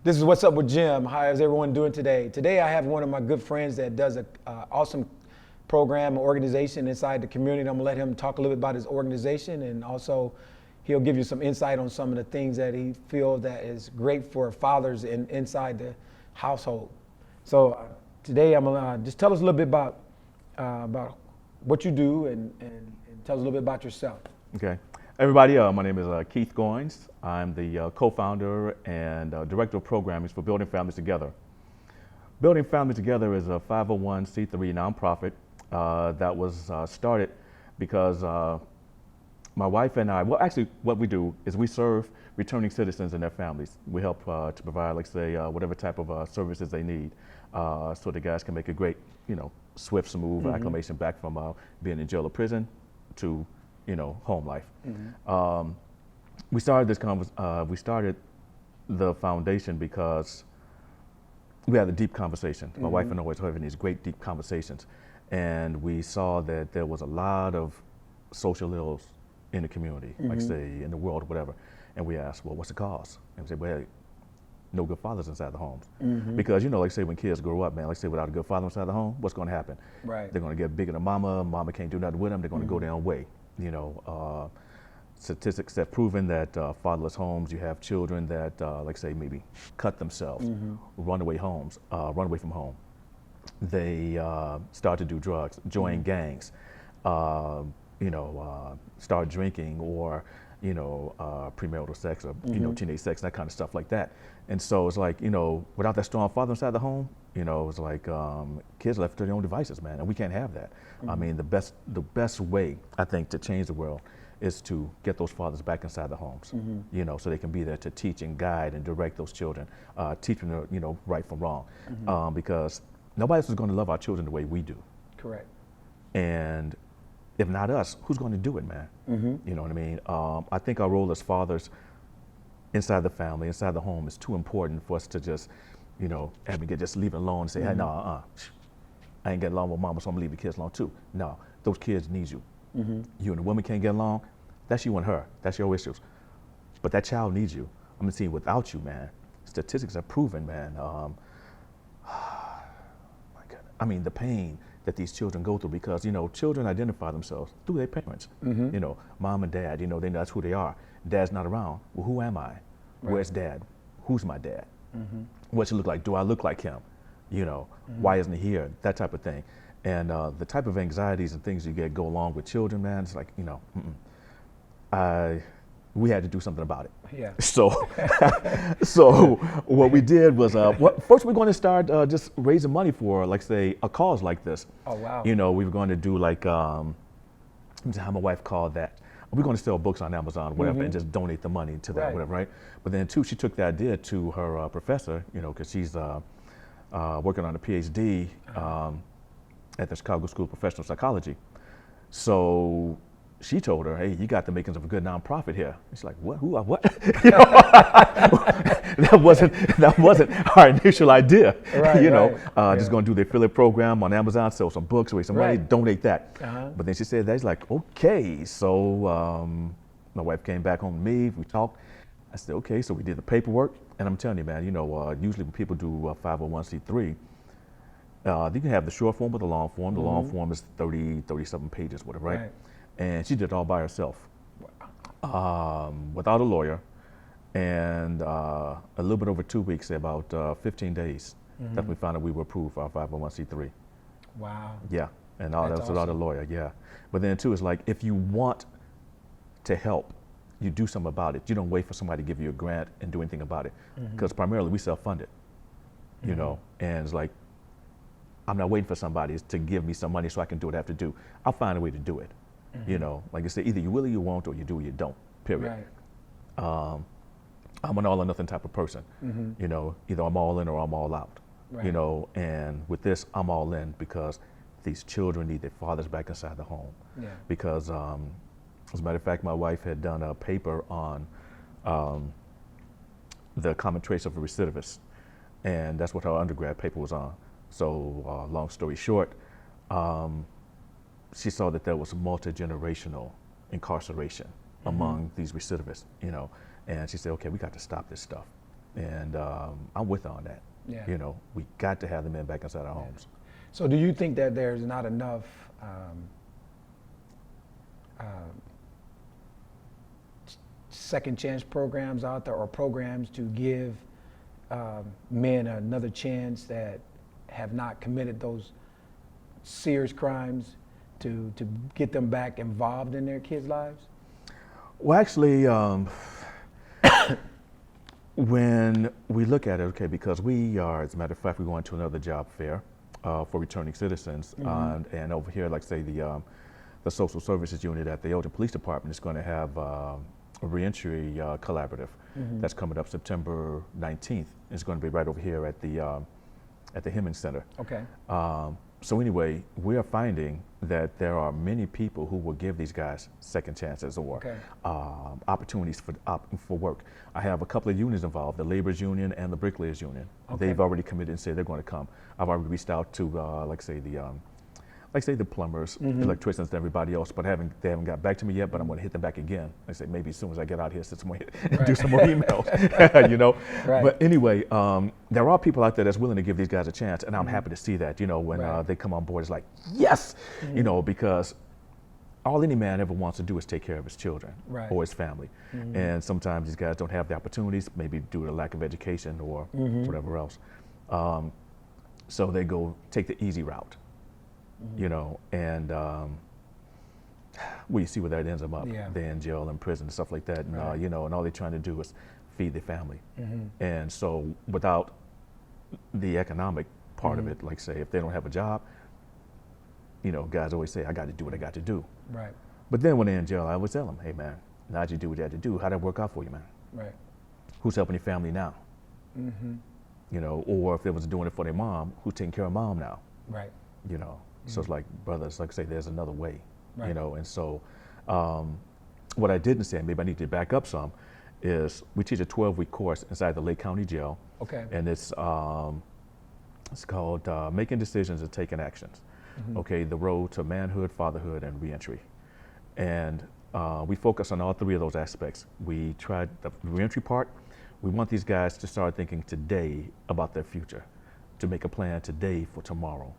This is What's Up with Jim. How is everyone doing today? Today I have one of my good friends that does an awesome program, organization inside the community. I'm gonna let him talk a little bit about his organization, and also he'll give you some insight on some of the things that he feels that is great for fathers inside the household. So today I'm gonna just tell us a little bit about what you do and tell us a little bit about yourself. Okay. Everybody, my name is Keith Goins. I'm the co-founder and director of programming for Building Families Together. Building Families Together is a 501c3 nonprofit that was started because my wife and I, well, actually what we do is we serve returning citizens and their families. We help to provide, like say, whatever type of services they need so the guys can make a great, swift, smooth acclimation back from being in jail or prison to home life. We started we started the foundation because we had a deep conversation. My wife and I was having these great deep conversations, and we saw that there was a lot of social ills in the community, like say in the world or whatever. And we asked, well, what's the cause? And we said, well, no good fathers inside the homes. Because like say when kids grow up, man, like say without a good father inside the home, what's going to happen? Right. They're going to get bigger than mama can't do nothing with them, they're going to go their own way. Statistics have proven that fatherless homes, you have children that, like say, maybe cut themselves, run away from home. They start to do drugs, join gangs, start drinking or, premarital sex or, teenage sex, that kind of stuff like that. And so it's like, without that strong father inside the home, it's like kids left to their own devices, man, and we can't have that. I mean, the best way, I think, to change the world is to get those fathers back inside the homes, so they can be there to teach and guide and direct those children, teach them, right from wrong, because nobody else is going to love our children the way we do. Correct. And if not us, who's going to do it, man? You know what I mean? I think our role as fathers inside the family, inside the home, is too important for us to just, just leave it alone and say, hey, no, I ain't getting along with mama, so I'm gonna leave the kids alone too. No, those kids need you. You and the woman can't get along, that's you and her, that's your issues. But that child needs you. I'm saying without you, man, statistics have proven, man, my goodness. I mean, the pain that these children go through because, children identify themselves through their parents. Mom and dad, that's who they are. Dad's not around. Well, who am I? Right. Where's dad? Who's my dad? What's he look like? Do I look like him? Why isn't he here? That type of thing. And the type of anxieties and things you get go along with children, man, it's like, we had to do something about it. Yeah. So, so what we did was, first we're going to start just raising money for, like say, a cause like this. Oh, wow. We were going to do like, how my wife called that. We're going to sell books on Amazon, whatever, and just donate the money to that, Right. whatever, right? But then too, she took the idea to her professor, because she's working on a PhD at the Chicago School of Professional Psychology. So she told her, hey, you got the makings of a good nonprofit here. She's like, what, who, what? That wasn't our initial idea. Right, Just going to do the affiliate program on Amazon, sell some books, raise some money, donate that. But then she said that, he's like, okay. So my wife came back home to me, we talked. I said, okay, so we did the paperwork. And I'm telling you, man, usually when people do 501c3, you can have the short form or the long form. The long form is 37 pages, whatever, right? And she did it all by herself, without a lawyer, and a little bit over 2 weeks, about 15 days, that we found out we were approved for our 501c3. Wow. Yeah, and all that's without a lawyer, yeah. But then too, it's like, if you want to help, you do something about it. You don't wait for somebody to give you a grant and do anything about it. Because primarily we self-funded, and it's like, I'm not waiting for somebody to give me some money so I can do what I have to do. I'll find a way to do it. Like I said, either you will or you won't, or you do or you don't, period. Right. I'm an all or nothing type of person. Either I'm all in or I'm all out. Right. And with this, I'm all in because these children need their fathers back inside the home. Yeah. Because, as a matter of fact, my wife had done a paper on the common traits of a recidivist, and that's what her undergrad paper was on. So, long story short, she saw that there was multi-generational incarceration among these recidivists, and she said, okay, we got to stop this stuff. And I'm with her on that. Yeah. You know, we got to have the men back inside our homes. So do you think that there's not enough second chance programs out there, or programs to give men another chance that have not committed those serious crimes, to get them back involved in their kids' lives? Well, actually, when we look at it, okay, because we are, as a matter of fact, we're going to another job fair for returning citizens, and over here, like say the social services unit at the Elgin Police Department is going to have a reentry collaborative that's coming up September 19th. It's going to be right over here at the Hemming Center. Okay. So anyway, we are finding that there are many people who will give these guys second chances or opportunities for work. I have a couple of unions involved, the Laborers Union and the Bricklayers Union. Okay. They've already committed and said they're going to come. I've already reached out to, like say the plumbers, electricians, and everybody else, but they haven't got back to me yet. But I'm going to hit them back again. I say maybe as soon as I get out here, do some more emails, you know. Right. But anyway, there are people out there that's willing to give these guys a chance, and I'm happy to see that. You know, when they come on board, it's like yes, you know, because all any man ever wants to do is take care of his children or his family, and sometimes these guys don't have the opportunities, maybe due to lack of education or whatever else. So they go take the easy route. You know, and we see where that ends them up. Yeah. They're in jail and prison and stuff like that. And, you know, and all they're trying to do is feed their family. And so without the economic part of it, like say, if they don't have a job, you know, guys always say, I got to do what I got to do. Right. But then when they're in jail, I always tell them, hey, man, now that you do what you had to do, how'd that work out for you, man? Right. Who's helping your family now? You know, or if they was doing it for their mom, who's taking care of mom now? Right. You know. So it's like, brothers, like I say, there's another way, Right. you know. And so what I didn't say, and maybe I need to back up some, is we teach a 12-week course inside the Lake County Jail. Okay. And it's called Making Decisions and Taking Actions. Okay, the road to manhood, fatherhood, and reentry. And we focus on all three of those aspects. We tried the reentry part. We want these guys to start thinking today about their future, to make a plan today for tomorrow.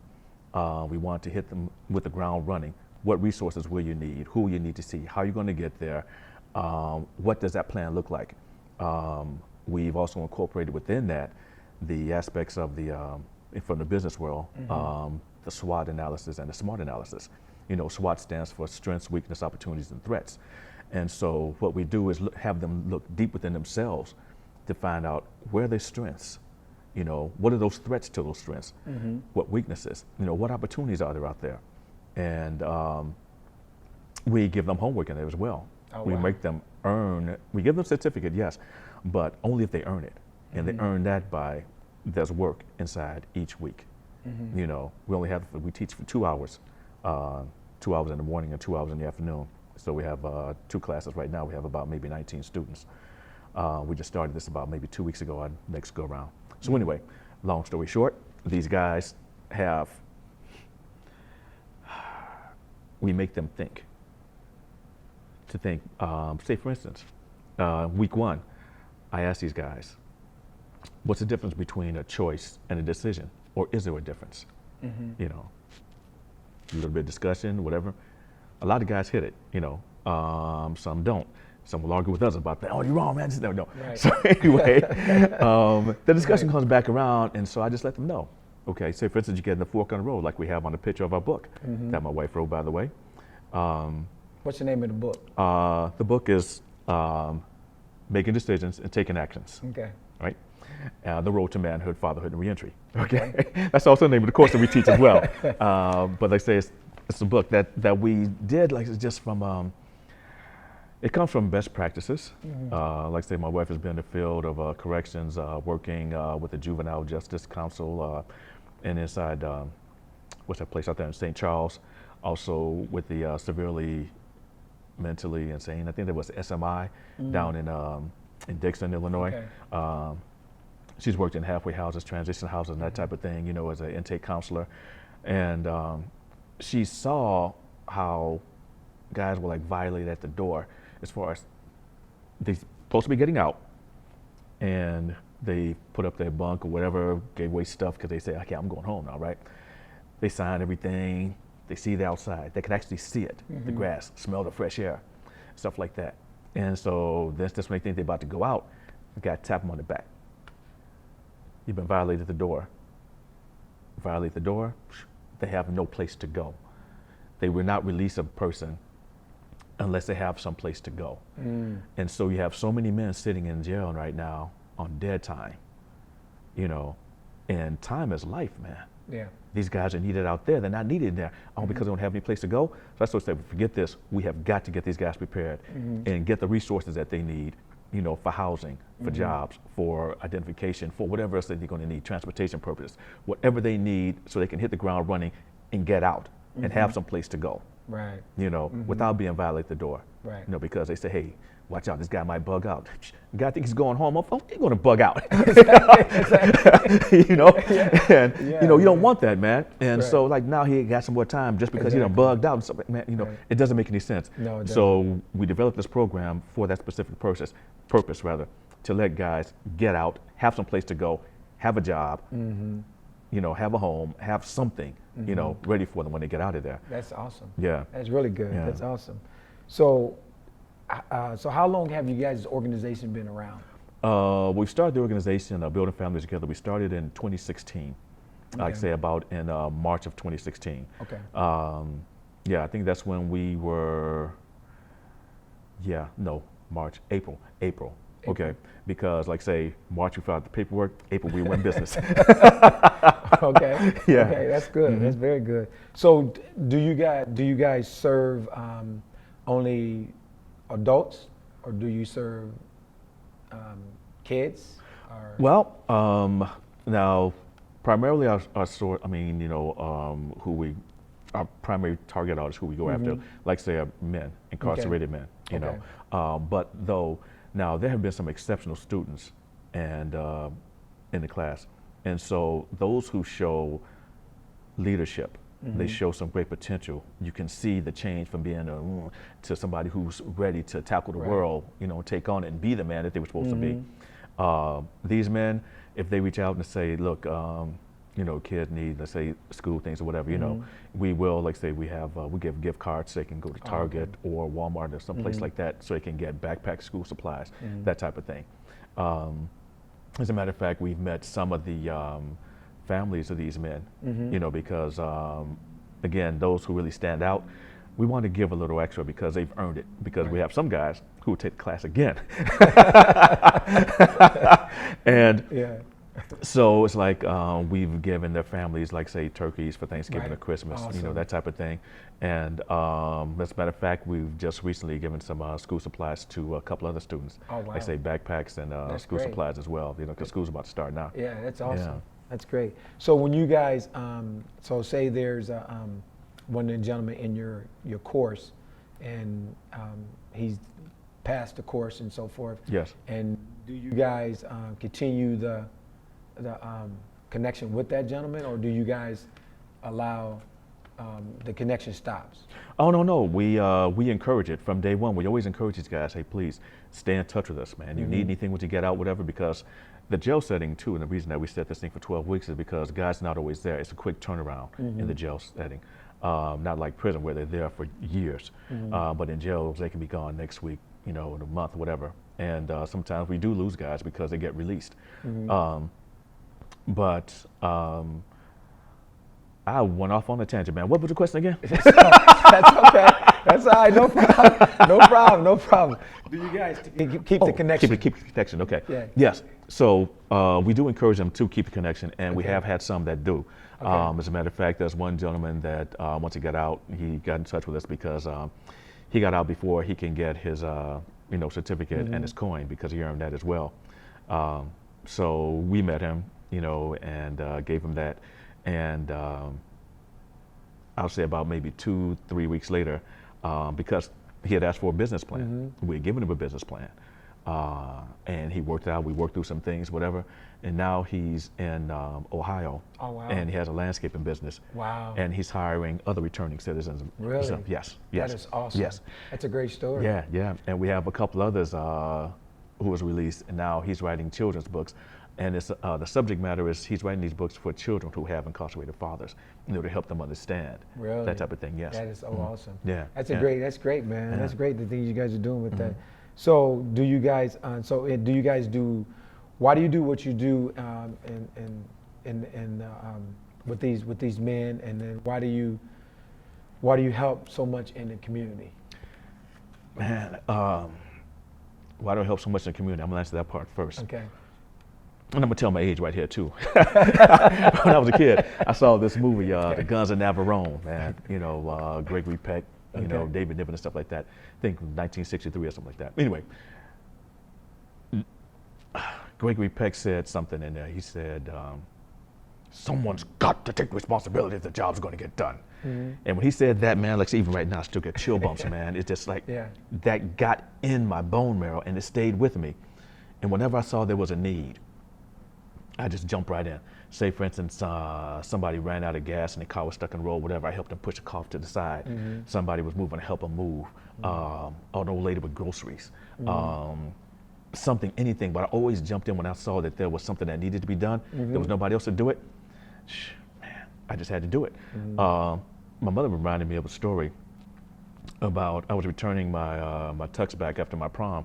We want to hit them with the ground running. What resources will you need? Who you need to see? How are you going to get there? What does that plan look like? We've also incorporated within that the aspects of from the business world, the SWOT analysis and the SMART analysis. You know, SWOT stands for strengths, weakness, opportunities, and threats. And so what we do is have them look deep within themselves to find out where their strengths. You know, what are those threats to those strengths? What weaknesses? You know, what opportunities are there out there? And we give them homework in there as well. Oh, we wow. make them earn, we give them a certificate, yes, but only if they earn it. And they earn that by, there's work inside each week. You know, we teach for 2 hours, 2 hours in the morning and 2 hours in the afternoon. So we have 2 classes right now. We have about maybe 19 students. We just started this about maybe 2 weeks ago, our next go around. So anyway, long story short, these guys we make them think. To think, say for instance, week 1, I asked these guys, what's the difference between a choice and a decision? Or is there a difference? You know, a little bit of discussion, whatever. A lot of guys hit it, you know, some don't. Some will argue with us about that. Oh, you're wrong, man. No. Right. So anyway, the discussion comes back around, and so I just let them know. Okay, say for instance, you get in the fork on the road, like we have on the picture of our book that my wife wrote, by the way. What's the name of the book? The book is Making Decisions and Taking Actions. Okay. Right? The Road to Manhood, Fatherhood, and Reentry. Okay, that's also the name of the course that we teach as well. But like I say, it's a book that we did, like, it's just from. It comes from best practices. Like I say, my wife has been in the field of corrections, working with the Juvenile Justice Council, and inside what's that place out there in St. Charles, also with the severely mentally insane. I think there was SMI down in Dixon, Illinois. Okay. She's worked in halfway houses, transition houses, and that type of thing, you know, as an intake counselor. And she saw how guys were like violated at the door, as far as they're supposed to be getting out, and They put up their bunk or whatever, gave away stuff because they say, okay, I'm going home now, right? They sign everything. They see the outside. They can actually see it, the grass, smell the fresh air, stuff like that. And so that's when they think they're about to go out. The guy tap them on the back. You've been violated the door. Violate the door, they have no place to go. They will not release a person unless they have some place to go. And so you have so many men sitting in jail right now on dead time, you know, and time is life, man. Yeah. These guys are needed out there. They're not needed there because they don't have any place to go. So that's what I say, forget this. We have got to get these guys prepared and get the resources that they need, you know, for housing, for jobs, for identification, for whatever else that they're going to need, transportation purposes, whatever they need so they can hit the ground running and get out and have some place to go. Right. You know, without being violate the door. Right. You know, because they say, hey, watch out, this guy might bug out. The guy thinks he's going home. Oh, he's going to bug out. You know, and you know, you don't want that, man. And so, like, now he got some more time just because he done bugged out and stuff. Man, you know, it doesn't make any sense. No, it doesn't. So we developed this program for that specific purpose, to let guys get out, have some place to go, have a job, you know, have a home, have something, you know, ready for them when they get out of there. That's awesome. Yeah. That's really good. Yeah. That's awesome. So, so how long have you guys' organization been around? We started the organization, Building Families Together. We started in 2016. I'd say about in March of 2016. Okay. Yeah, I think that's when we were. Yeah, no, April. Okay, because like say March we filed out the paperwork, April we went business. Okay. Yeah. Okay, that's good. That's very good. So, do you guys serve only adults, or do you serve kids? Or? Well, now primarily our our primary target audience who we go after, like say are men, incarcerated men, you know. But though now there have been some exceptional students and in the class, and so those who show leadership, they show some great potential. You can see the change from being to somebody who's ready to tackle the world, you know, take on it and be the man that they were supposed to be. These men, if they reach out and say, look, you know, kids need, let's say, school things or whatever, you know, we will, like say, we give gift cards so they can go to Target or Walmart or someplace like that so they can get backpack school supplies, that type of thing. As a matter of fact, we've met some of the families of these men, you know, because again, those who really stand out, we want to give a little extra because they've earned it. Because we have some guys who will take the class again, and so it's like we've given their families, like say, turkeys for Thanksgiving or Christmas, you know, that type of thing. And as a matter of fact, we've just recently given some school supplies to a couple other students, like say backpacks and school supplies as well, you know, because school's about to start now. Yeah, that's awesome. Yeah. That's great. So when you guys, so say there's one of the gentlemen in your course, and he's passed the course and so forth. Yes. And do you guys continue the connection with that gentleman, or do you guys allow the connection stops? Oh no, we encourage it from day one. We always encourage these guys, hey, please stay in touch with us, man. You need anything when you get out, whatever, because the jail setting too, and the reason that we set this thing for 12 weeks is because the guy's not always there. It's a quick turnaround in the jail setting. Not like prison where they're there for years, but in jails they can be gone next week, you know, in a month, whatever. And sometimes we do lose guys because they get released. But I went off on a tangent, man. What was the question again? That's okay. That's all right. No problem. No problem. Do you guys keep the connection? Keep the connection. Okay. Yeah. Yes. So we do encourage them to keep the connection, and we have had some that do. As a matter of fact, there's one gentleman that once he got out, he got in touch with us because he got out before he can get his certificate and his coin because he earned that as well. So we met him, you know, and gave him that. And I'll say about maybe 2-3 weeks later, because he had asked for a business plan. We had given him a business plan. And he worked it out. We worked through some things, whatever. And now he's in Ohio. Oh, wow. And he has a landscaping business. Wow. And he's hiring other returning citizens. Really? So, yes. That is awesome. Yes. That's a great story. Yeah. And we have a couple others who was released, and now he's writing children's books. And it's, the subject matter is he's writing these books for children who have incarcerated fathers, to help them understand Really? that type of thing. Yes. That is so awesome. Yeah. That's yeah. that's great, man. Yeah. That's great, the things you guys are doing with that. So do you guys, why do you do what you do with these men, and then why do you help so much in the community? Man, why do I help so much in the community? I'm gonna answer that part first. Okay. And I'm gonna tell my age right here too. When I was a kid, I saw this movie, The Guns of Navarone, man. Gregory Peck, David Niven and stuff like that. I think 1963 or something like that. Anyway, Gregory Peck said something in there. He said, someone's got to take responsibility if the job's gonna get done. Mm-hmm. And when he said that, man, like even right now, I still get chill bumps, man. It's just like, that got in my bone marrow and it stayed with me. And whenever I saw there was a need, I just jumped right in. Say, for instance, somebody ran out of gas and the car was stuck in the road, whatever, I helped them push the car to the side. Mm-hmm. Somebody was moving, I helped them move. An old lady with groceries. Something, anything, but I always jumped in when I saw that there was something that needed to be done. There was nobody else to do it. Man, I just had to do it. My mother reminded me of a story about, I was returning my tux back after my prom,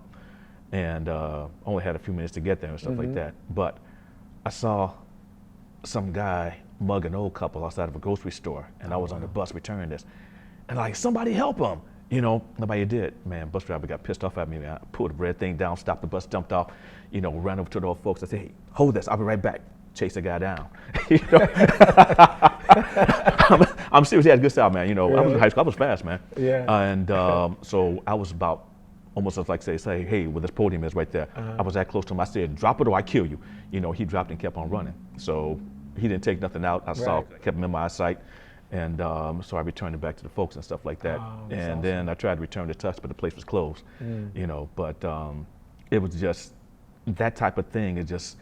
and only had a few minutes to get there and stuff like that. But I saw some guy mug an old couple outside of a grocery store, and I was on the bus returning this, and like, somebody help him. Nobody did. Man, bus driver got pissed off at me, man. I pulled the red thing down, stopped the bus, jumped off, ran over to the old folks. I said, hey, hold this, I'll be right back. Chase the guy down. I'm serious, he had a good style, man. I was in high school, I was fast, man. Yeah. And so I was about, almost like say, hey, where this podium is right there. I was that close to him. I said, drop it or I kill you. He dropped and kept on running. So he didn't take nothing out. I kept him in my eyesight. And so I returned it back to the folks and stuff like that. And awesome. Then I tried to return the tux, but the place was closed. But it was just, that type of thing is just,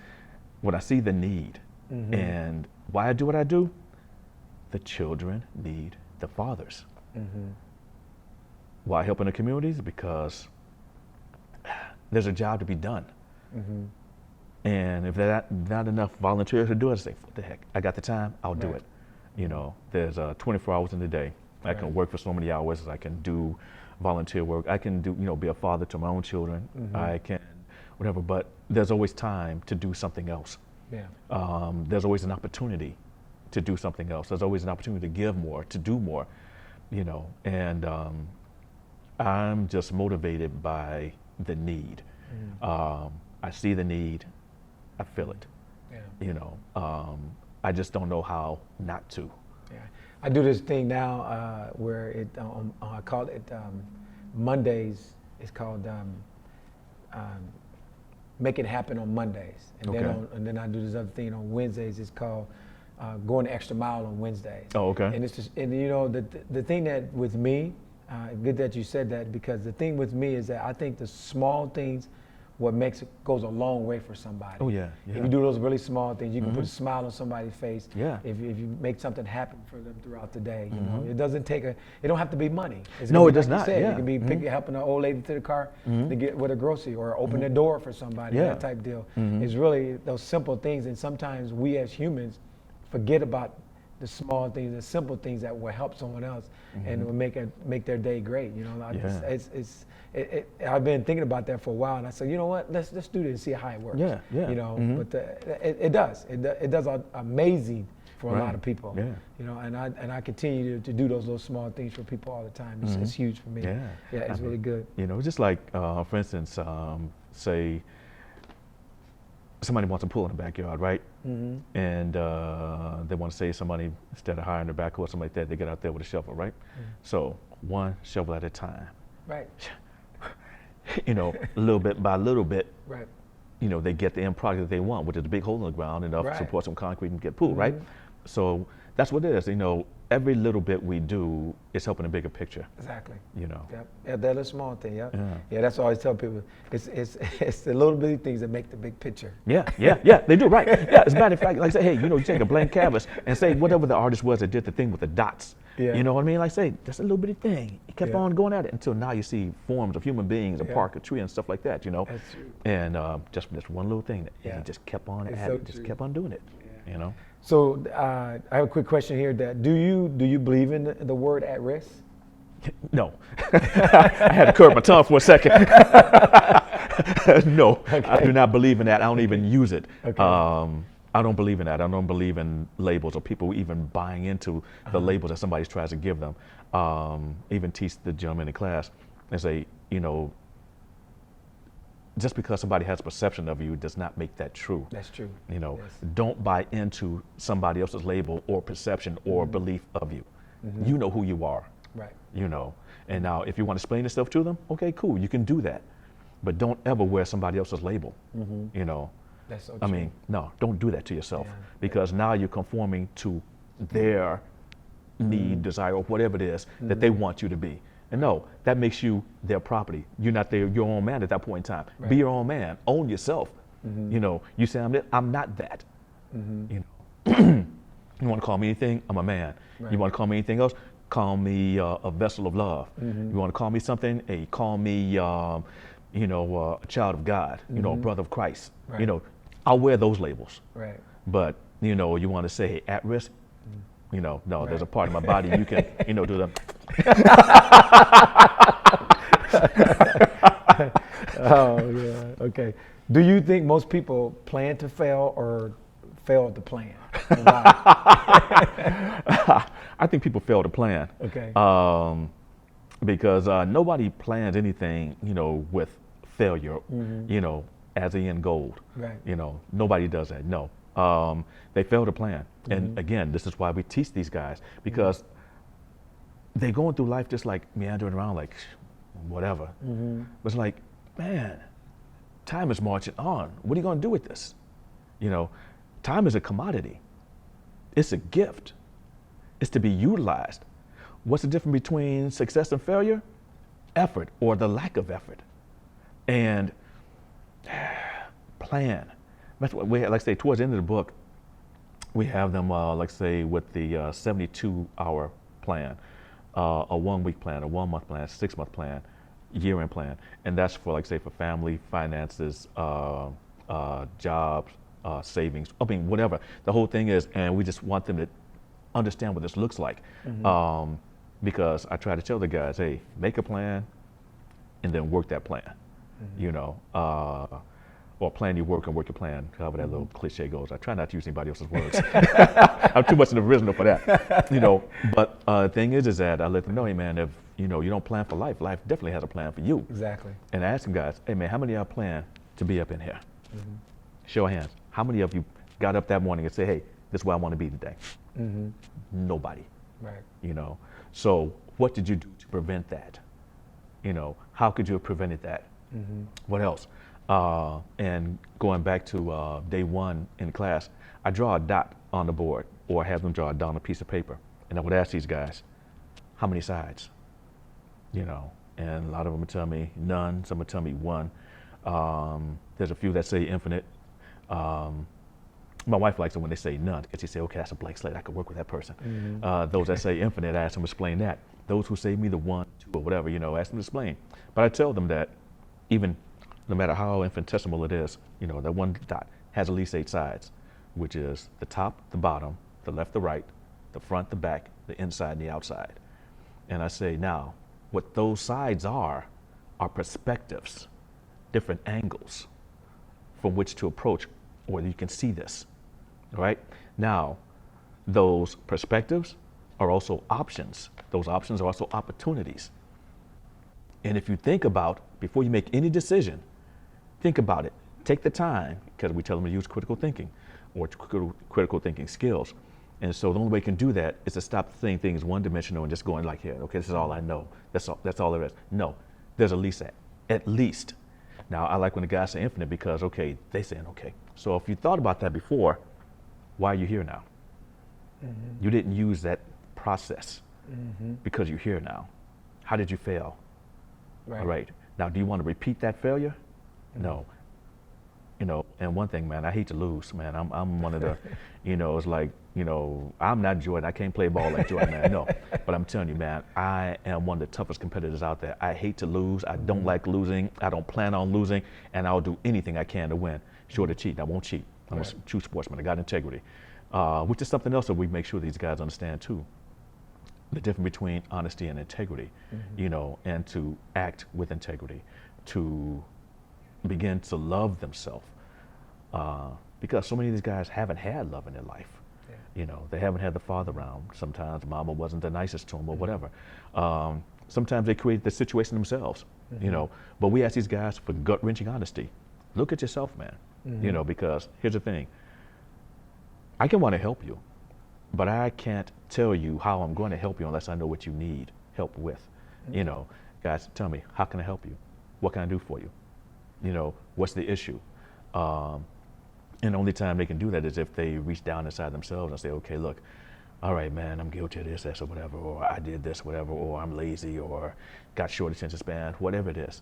when I see the need and why I do what I do, the children need the fathers. Why I help in the communities? Because there's a job to be done. And if there's not enough volunteers to do it, I say, what the heck, I got the time, I'll do it. There's 24 hours in the day. I can work for so many hours. I can do volunteer work. I can do, be a father to my own children. I can, whatever, but there's always time to do something else. There's always an opportunity to do something else. There's always an opportunity to give more, to do more, and I'm just motivated by the need. I see the need, I feel it. I just don't know how not to. I do this thing now where I call it Mondays. It's called Make It Happen on Mondays, and then I do this other thing on Wednesdays. It's called Going the Extra Mile on Wednesdays. Oh, okay. And it's just, the thing that with me, good that you said that, because the thing with me is that I think the small things, what makes it goes a long way for somebody. Oh yeah. If you do those really small things, you can put a smile on somebody's face. Yeah. If you make something happen for them throughout the day, it doesn't take it don't have to be money. No, it does not. It can be helping an old lady to the car to get with a grocery, or open the door for somebody, that type deal. It's really those simple things, and sometimes we as humans forget about the small things, the simple things that will help someone else and will make their day great. I've been thinking about that for a while, and I said, you know what, let's do this and see how it works. But it does amazing for a lot of people. And I continue to do those small things for people all the time. It's huge for me. It's really good. Just like for instance, say somebody wants a pool in the backyard, right? And they want to save some money instead of hiring a backhoe or something like that. They get out there with a shovel, right? So one shovel at a time. Right. Little bit by little bit. Right. They get the end product that they want, which is a big hole in the ground enough to support some concrete and get pool, right? So that's what it is. Every little bit we do is helping a bigger picture. Exactly. Yep. Yeah, that's a small thing. Yeah. That's what I always tell people. It's the little bitty things that make the big picture. Yeah. They do, right. Yeah. As a matter of fact, like I say, hey, you take a blank canvas and say whatever the artist was that did the thing with the dots. Yeah. You know what I mean? Like say, just a little bitty thing. He kept Yeah. on going at it until now you see forms of human beings, a Yeah. park, a tree, and stuff like that. You know, That's true. and just this one little thing, and Yeah. he just kept on It's at so it, just true. kept on doing it. Yeah. You know. So I have a quick question here. That do you believe in the word at risk? No, I had to curb my tongue for a second. No, I do not believe in that. I don't even use it. Okay. I don't believe in that. I don't believe in labels or people even buying into the labels that somebody tries to give them. Even teach the gentleman in class and say, you know, just because somebody has a perception of you does not make that true. That's true. You know, Yes. don't buy into somebody else's label or perception or belief of you. You know who you are. Right. You know, and now if you want to explain yourself to them, okay, cool, you can do that, but don't ever wear somebody else's label. You know, That's so I true. mean, no, don't do that to yourself, Yeah. because now you're conforming to their need, desire, or whatever it is that they want you to be. And no, that makes you their property. You're not your own man at that point in time. Right. Be your own man. Own yourself. You know, you say I'm not that. You know, you want to call me anything? I'm a man. Right. You want to call me anything else? Call me a vessel of love. You want to call me something? Hey, call me, you know, a child of God. You know, a brother of Christ. Right. You know, I'll wear those labels. Right. But you know, you want to say, hey, at risk? You know, no, there's a Right. part of my body you can, you know, do the. Oh yeah. Okay. Do you think most people plan to fail or fail to plan? And why? I think people fail to plan. Okay. Because nobody plans anything, you know, with failure, you know, as the end goal. Right. You know, nobody does that. No. They fail to plan. And again, this is why we teach these guys, because they're going through life just like meandering around like whatever. But it's like, man, time is marching on. What are you going to do with this? You know, time is a commodity. It's a gift. It's to be utilized. What's the difference between success and failure? Effort, or the lack of effort. And plan. That's what we like I say towards the end of the book, we have them like say with the 72-hour plan, a 1-week plan, a 1-month plan, a 6-month plan, year-end plan, and that's for like say for family, finances, jobs, savings. I mean whatever. The whole thing is, and we just want them to understand what this looks like, because I try to tell the guys, hey, make a plan, and then work that plan. You know. Or plan your work and work your plan, however that little cliche goes. I try not to use anybody else's words. I'm too much of the original for that, you know. But the thing is that I let them know, hey man, if you know you don't plan for life, life definitely has a plan for you. Exactly. And I ask them guys, hey man, how many of y'all plan to be up in here? Show of hands. How many of you got up that morning and say, hey, this is where I want to be today? Nobody. Right. You know. So what did you do to prevent that? You know, how could you have prevented that? What else? And going back to day one in class, I draw a dot on the board, or have them draw a dot on a piece of paper, and I would ask these guys, how many sides? You know, and a lot of them would tell me none. Some would tell me one. There's a few that say infinite. My wife likes it when they say none, because she say, okay, that's a blank slate. I could work with that person. Those that say infinite, I ask them to explain that. Those who say me the 1, 2, or whatever, you know, ask them to explain. But I tell them that even no matter how infinitesimal it is, you know, that one dot has at least 8 sides, which is the top, the bottom, the left, the right, the front, the back, the inside, and the outside. And I say, now, what those sides are perspectives, different angles from which to approach, or you can see this, right? Now, those perspectives are also options. Those options are also opportunities. And if you think about, before you make any decision, think about it. Take the time, because we tell them to use critical thinking or critical thinking skills. And so the only way you can do that is to stop seeing things one-dimensional and just going like, here, okay, this is all I know. That's all there is. No, there's at least. Now, I like when the guys say infinite because, okay, they saying, okay. So if you thought about that before, why are you here now? You didn't use that process because you're here now. How did you fail? Right. All right. Now, do you want to repeat that failure? No. You know, And one thing, man, I hate to lose, man. I'm one of the, it's like, I'm not Jordan. I can't play ball like Jordan, man. No, but I'm telling you, man, I am one of the toughest competitors out there. I hate to lose. I don't like losing. I don't plan on losing, and I'll do anything I can to win. Short of cheating, I won't cheat. I'm a true sportsman. I got integrity, which is something else that we make sure these guys understand too. The difference between honesty and integrity, and to act with integrity, to begin to love themselves. Because so many of these guys haven't had love in their life. Yeah. They haven't had the father around. Sometimes mama wasn't the nicest to them or whatever. Sometimes they create the situation themselves, But we ask these guys for gut-wrenching honesty. Look at yourself, man. Because here's the thing. I can want to help you, but I can't tell you how I'm going to help you unless I know what you need help with. Guys, tell me, how can I help you? What can I do for you? What's the issue? And the only time they can do that is if they reach down inside themselves and say, okay, look, all right, man, I'm guilty of this, or whatever, or I did this, whatever, or I'm lazy, or got short attention span, whatever it is,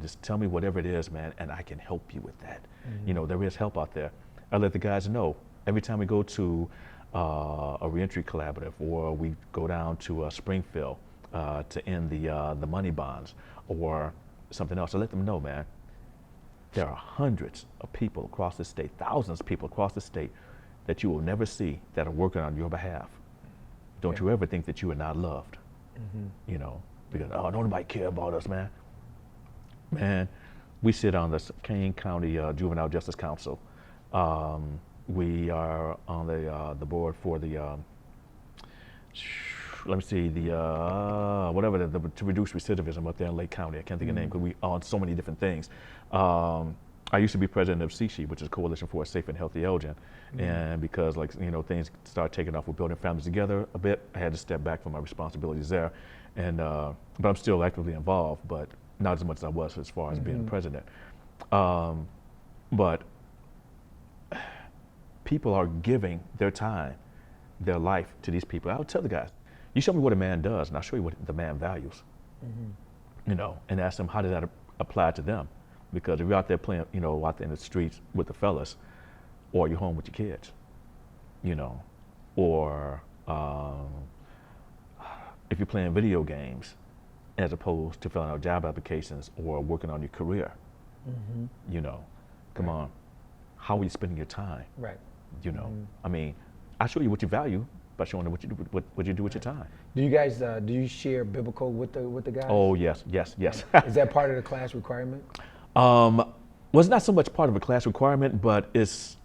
just tell me whatever it is, man, and I can help you with that. There is help out there. I let the guys know every time we go to a reentry collaborative, or we go down to Springfield to end the money bonds, or something else. I let them know, man, there are hundreds of people across the state, thousands of people across the state that you will never see that are working on your behalf. Don't you ever think that you are not loved, because, don't nobody care about us, man. Man, we sit on the Kane County Juvenile Justice Council. We are on the board for the, to reduce recidivism up there in Lake County. I can't think of the name because we on so many different things. I used to be president of CSHE, which is Coalition for a Safe and Healthy Elgin. And because things started taking off with building families together a bit, I had to step back from my responsibilities there. And but I'm still actively involved, but not as much as I was as far as being the president. But people are giving their time, their life to these people. I'll tell the guys, you show me what a man does, and I'll show you what the man values. And ask them how does that apply to them. Because if you're out there playing, out there in the streets with the fellas, or you're home with your kids, or if you're playing video games as opposed to filling out job applications or working on your career, come on, how are you spending your time? Right. I mean, I show you what you value by showing them what you do with your time. Do you guys do you share biblical with the guys? Oh yes. Is that part of the class requirement? Well, it's not so much part of a class requirement, but it's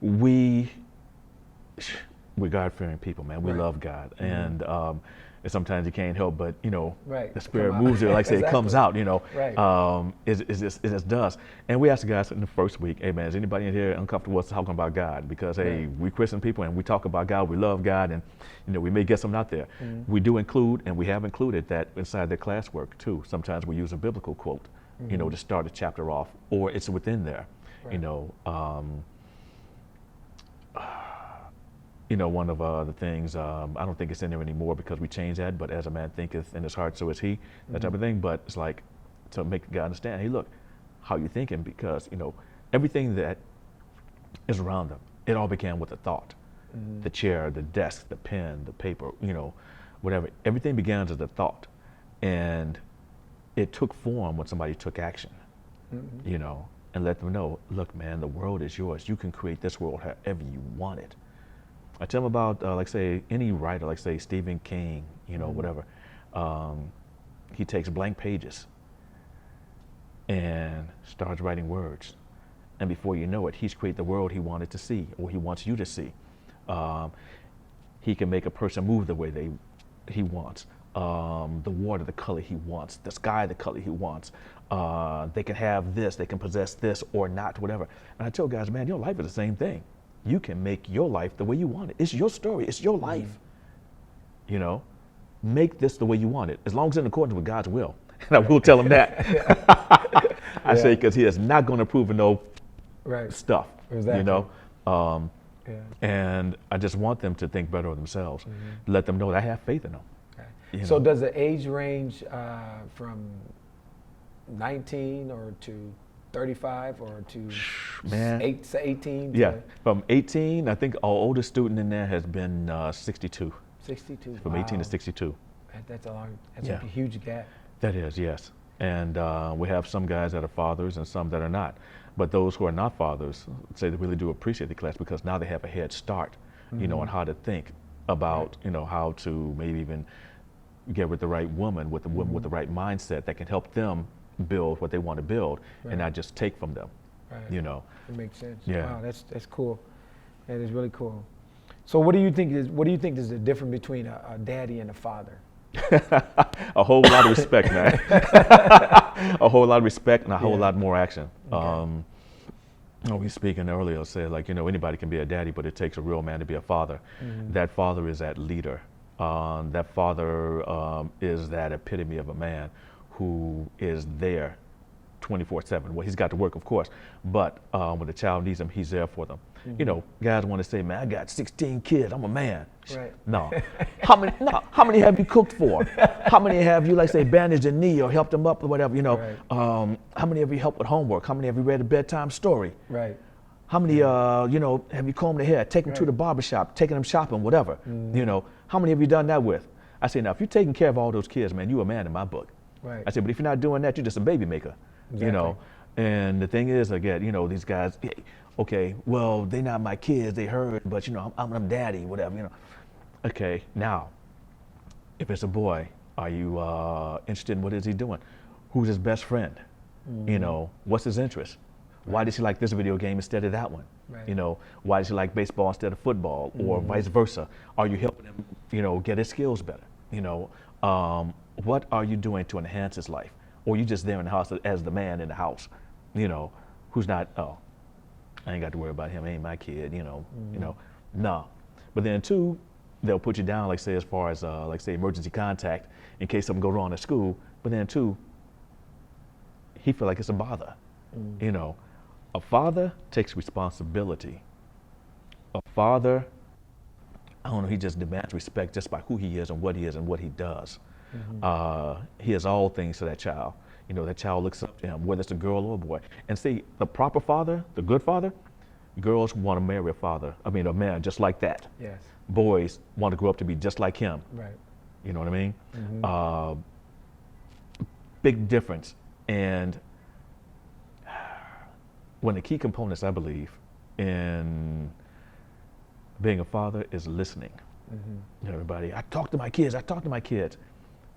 we're God-fearing people, man. We love God, and sometimes you can't help but the Spirit moves there, like I say, it comes out. It just does. And we ask the guys in the first week, hey man, is anybody in here uncomfortable with us talking about God? Because hey, we Christian people and we talk about God, we love God, and we may get something out there. We do include, and we have included that inside their classwork too. Sometimes we use a biblical quote, to start a chapter off, or it's within there. One of the things, I don't think it's in there anymore because we changed that, but as a man thinketh in his heart, so is he, that type of thing. But it's like to make the guy understand, hey, look, how you thinking? Because, everything that is around them, it all began with a thought. The chair, the desk, the pen, the paper, whatever. Everything began as a thought. And it took form when somebody took action, and let them know, look, man, the world is yours. You can create this world however you want it. I tell them about, like say, any writer, like say Stephen King, whatever. He takes blank pages and starts writing words. And before you know it, he's created the world he wanted to see, or he wants you to see. He can make a person move the way he wants. The water the color he wants, the sky the color he wants. They can have this, they can possess this or not, whatever. And I tell guys, man, your life is the same thing. You can make your life the way you want it. It's your story, it's your life. Make this the way you want it, as long as it's in accordance with God's will. And I will tell him that. I say, because he is not going to approve of no stuff, Exactly. And I just want them to think better of themselves. Let them know that I have faith in them. So does the age range from 19 or to 35 or to Man. 18? Yeah, from 18, I think our oldest student in there has been 62. 62. From 18 to 62. That's a long. That's Yeah. a huge gap. That is, yes. And we have some guys that are fathers and some that are not. But those who are not fathers say they really do appreciate the class because now they have a head start, you know, on how to think about, you know, how to maybe even get with the right woman, with the woman with the right mindset that can help them build what they want to build and not just take from them, you know. It makes sense. Yeah. Wow, that's cool. That is really cool. So what do you think is the difference between a daddy and a father? A whole lot of respect, man. A whole lot of respect and a whole lot more action. Okay. We were speaking earlier, said like, you know, anybody can be a daddy, but it takes a real man to be a father. That father is that leader. That father is that epitome of a man who is there 24/7. Well, he's got to work, of course, but when the child needs him, he's there for them. You know, guys want to say, man, I got 16 kids, I'm a man. Right. No. How many have you cooked for? How many have you, like say, bandaged a knee or helped them up or whatever, you know? Right. How many have you helped with homework? How many have you read a bedtime story? Right. How many, you know, have you combed their hair, taken them to the barbershop, taken them shopping, whatever? You know, how many have you done that with? I say, now, if you're taking care of all those kids, man, you're a man in my book. Right. I said, but if you're not doing that, you're just a baby maker, you know? And the thing is, again, you know, these guys, hey, okay, well, they're not my kids, they heard, but, you know, I'm daddy, whatever, you know. Okay, now, if it's a boy, are you interested in what is he doing? Who's his best friend? You know, what's his interest? Why does he like this video game instead of that one? Right. You know, why does he like baseball instead of football, or vice versa? Are you helping him, you know, get his skills better? You know, what are you doing to enhance his life? Or you just there in the house as the man in the house, you know, who's not, oh, I ain't got to worry about him, ain't my kid, you know, no. But then two, they'll put you down, like say, as far as, like say, emergency contact in case something goes wrong at school. But then two, he feel like it's a bother, you know. A father takes responsibility. A father, I don't know, he just demands respect just by who he is and what he does. He is all things to that child. You know, that child looks up to him, whether it's a girl or a boy. And see, the proper father, the good father, girls want to marry a man just like that. Yes. Boys want to grow up to be just like him. Right. You know what I mean? Big difference. And one of the key components, I believe, in being a father is listening. You know, everybody, I talk to my kids.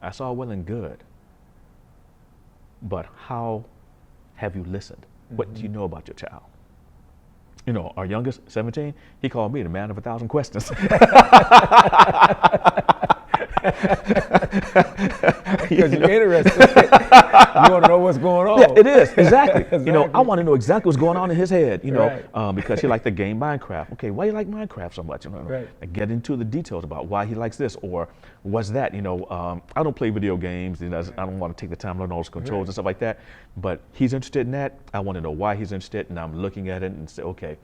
That's all well and good. But how have you listened? What do you know about your child? You know, our youngest, 17, he called me the man of 1,000 questions. Because you're interested. You want to know what's going on. Yeah, it is, exactly. Exactly. You know, I want to know exactly what's going on in his head, you know, Right. because he liked the game Minecraft. Okay, why do you like Minecraft so much? You know, Right. and get into the details about why he likes this or what's that. You know, I don't play video games. You know, I don't want to take the time to learn all those controls and stuff like that. But he's interested in that. I want to know why he's interested, and I'm looking at it and say, okay,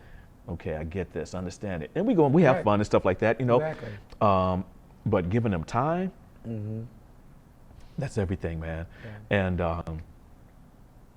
I get this, understand it, and we have fun and stuff like that. You know, Exactly. but giving them time, that's everything, man. Yeah. And